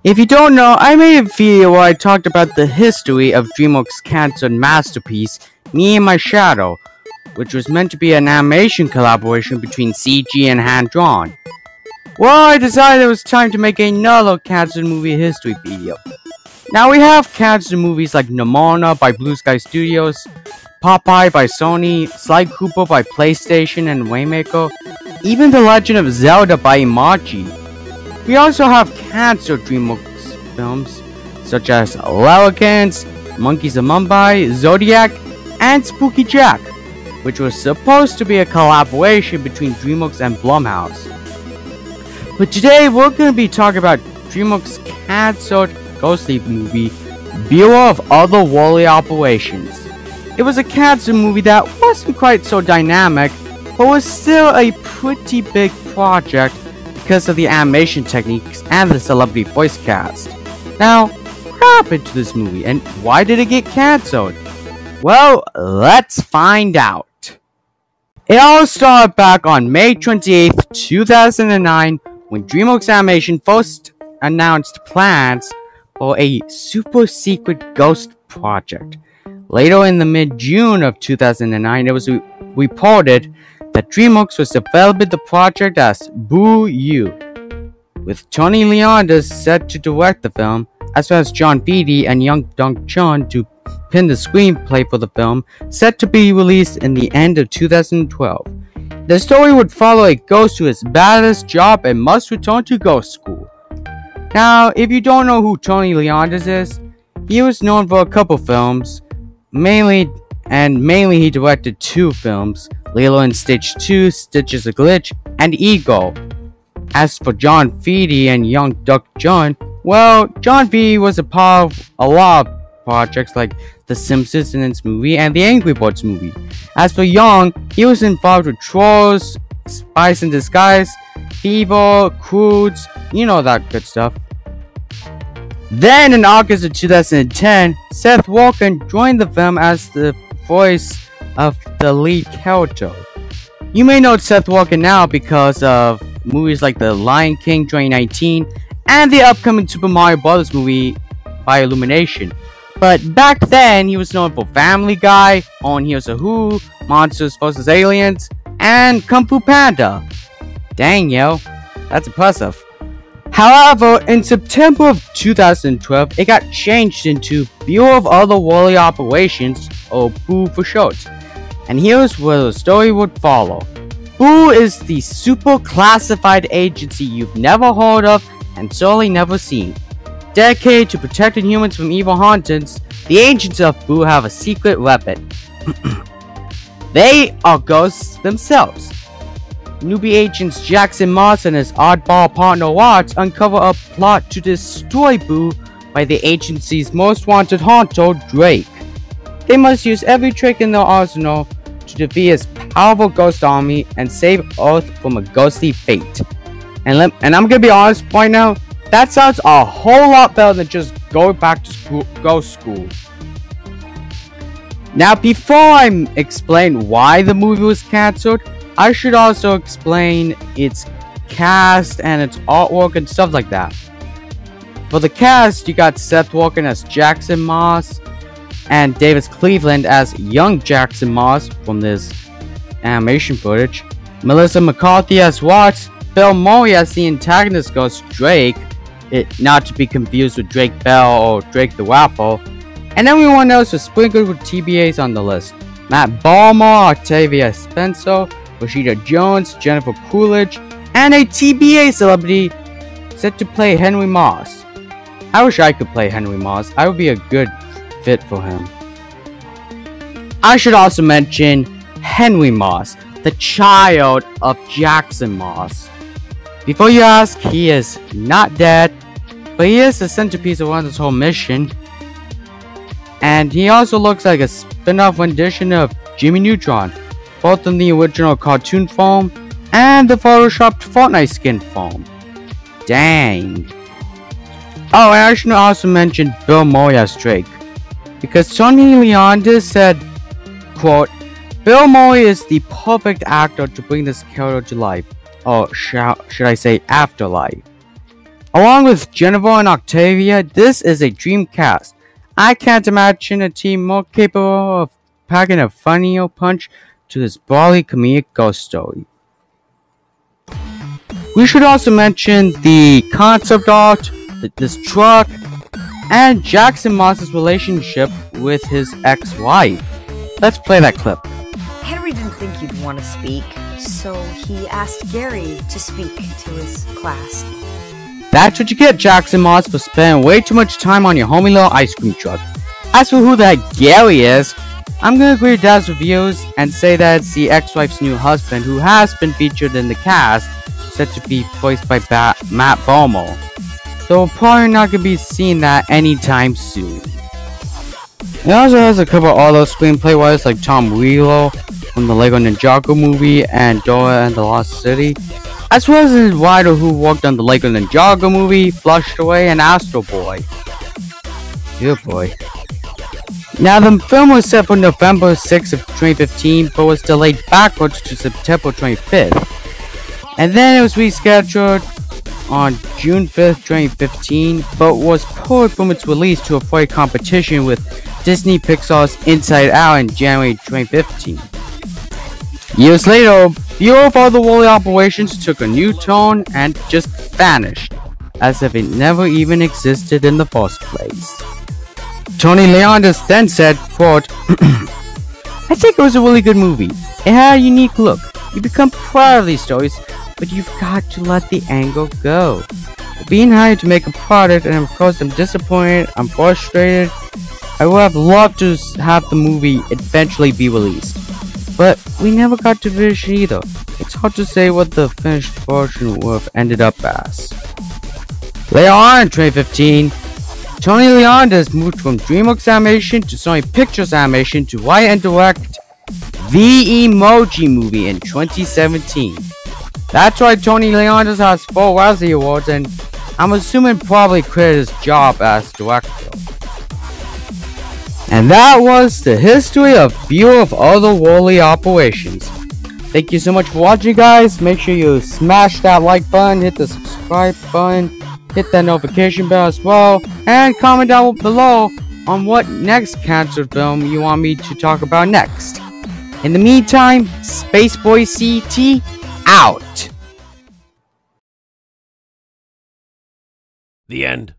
If you don't know, I made a video where I talked about the history of DreamWorks' cancelled masterpiece, Me and My Shadow, which was meant to be an animation collaboration between CG and hand-drawn. Well, I decided it was time to make another cancelled movie history video. Now we have cancelled movies like Nimona by Blue Sky Studios, Popeye by Sony, Sly Cooper by PlayStation and Waymaker, even The Legend of Zelda by Imachi. We also have cancelled DreamWorks films such as Larrikins, Monkeys of Mumbai, Zodiac, and Spooky Jack, which was supposed to be a collaboration between DreamWorks and Blumhouse. But today we're going to be talking about DreamWorks' cancelled ghostly movie, B.O.O of Otherworldly Operations. It was a cancelled movie that wasn't quite so dynamic, but was still a pretty big project because of the animation techniques and the celebrity voice cast. Now, what happened to this movie and why did it get cancelled? Well, let's find out. It all started back on May 28th, 2009, when DreamWorks Animation first announced plans for a super secret ghost project. Later in the mid-June of 2009, it was reported that DreamWorks was developing the project as B.O.O, with Tony Leondis set to direct the film, as well as John Beatty and Young Dunk Chun to pen the screenplay for the film, set to be released in the end of 2012. The story would follow a ghost who is bad at his job and must return to ghost school. Now, if you don't know who Tony Leondis is, he was known for a couple films, mainly he directed 2 films, Lilo and Stitch 2, Stitch is a Glitch, and Ego. As for John Beatty and Young Duck John, well, John Beatty was a part of a lot of projects like The Simpsons movie and the Angry Birds movie. As for Young, he was involved with Trolls, Spies in Disguise, Fever, Croods, you know that good stuff. Then in August of 2010, Seth Walken joined the film as the voice of the lead character. You may know Seth Walken now because of movies like The Lion King 2019 and the upcoming Super Mario Bros. Movie by Illumination. But back then, he was known for Family Guy, On Here's a Who, Monsters vs. Aliens, and Kung Fu Panda. Dang, yo, that's impressive. However, in September of 2012, it got changed into B.O.O of Otherworldly Operations, or B.O.O for short. And here's where the story would follow. B.O.O is the super classified agency you've never heard of and certainly never seen. Dedicated to protecting humans from evil hauntings, the agents of B.O.O have a secret weapon. They are ghosts themselves. Newbie agents Jackson Moss and his oddball partner Watts uncover a plot to destroy B.O.O by the agency's most wanted haunter, Drake. They must use every trick in their arsenal to defeat his powerful ghost army and save Earth from a ghostly fate. And I'm gonna be honest right now, that sounds a whole lot better than just going back to ghost school. Now, before I explain why the movie was cancelled, I should also explain its cast and its artwork and stuff like that. For the cast, you got Seth Walken as Jackson Moss and Davis Cleveland as young Jackson Moss from this animation footage, Melissa McCarthy as Watts, Bill Murray as the antagonist ghost Drake, not to be confused with Drake Bell or Drake the Rapper, and everyone else was sprinkled with TBAs on the list. Matt Ballmer, Octavia Spencer, Rashida Jones, Jennifer Coolidge, and a TBA celebrity set to play Henry Moss. I wish I could play Henry Moss. I would be a good fit for him. I should also mention Henry Moss, the child of Jackson Moss. Before you ask, he is not dead, but he is the centerpiece around this whole mission. And he also looks like a spin-off rendition of Jimmy Neutron, both in the original cartoon form and the photoshopped Fortnite skin form. Dang. Oh, and I should also mention Bill Murray as Drake, because Tony Leondis said, quote, "Bill Murray is the perfect actor to bring this character to life, or should I say afterlife." Along with Jennifer and Octavia, this is a dream cast. I can't imagine a team more capable of packing a funny old punch to this brawly comedic ghost story. We should also mention the concept art, this truck, and Jackson Moss's relationship with his ex-wife. Let's play that clip. Henry didn't think you'd want to speak, so he asked Gary to speak to his class. That's what you get, Jackson Moss, for spending way too much time on your homie little ice cream truck. As for who that Gary is, I'm gonna agree with Dad's reviews and say that it's the ex-wife's new husband who has been featured in the cast, set to be voiced by Matt Bomo. So we're probably not gonna be seeing that anytime soon. It also has a couple of other screenplay-wise like Tom Wheelo from the Lego Ninjago movie and Dora and the Lost City, as well as his writer who worked on the Lego Ninjago movie, Flushed Away, and Astro Boy. Good boy. Now, the film was set for November 6th of 2015, but was delayed backwards to September 25th. And then it was rescheduled on June 5th, 2015, but was pulled from its release to avoid competition with Disney Pixar's Inside Out in January 2015. Years later, B.O.O of Otherworldly Operations took a new tone and just vanished, as if it never even existed in the first place. Tony Leandis then said, quote, I think it was a really good movie. It had a unique look. You become proud of these stories, but you've got to let the angle go. Being hired to make a product, and of course I'm disappointed, I'm frustrated. I would have loved to have the movie eventually be released, but we never got to finish it either. It's hard to say what the finished version would have ended up as. Later on in 2015, Tony Leandis moved from DreamWorks Animation to Sony Pictures Animation to write and direct The Emoji Movie in 2017. That's why Tony Leandis has 4 Razzie Awards, and I'm assuming probably quit his job as director. And that was the history of B.O.O of Otherworldly Operations. Thank you so much for watching, guys. Make sure you smash that like button, hit the subscribe button, hit that notification bell as well, and comment down below on what next cancer film you want me to talk about next. In the meantime, Spaceboy CT out. The end.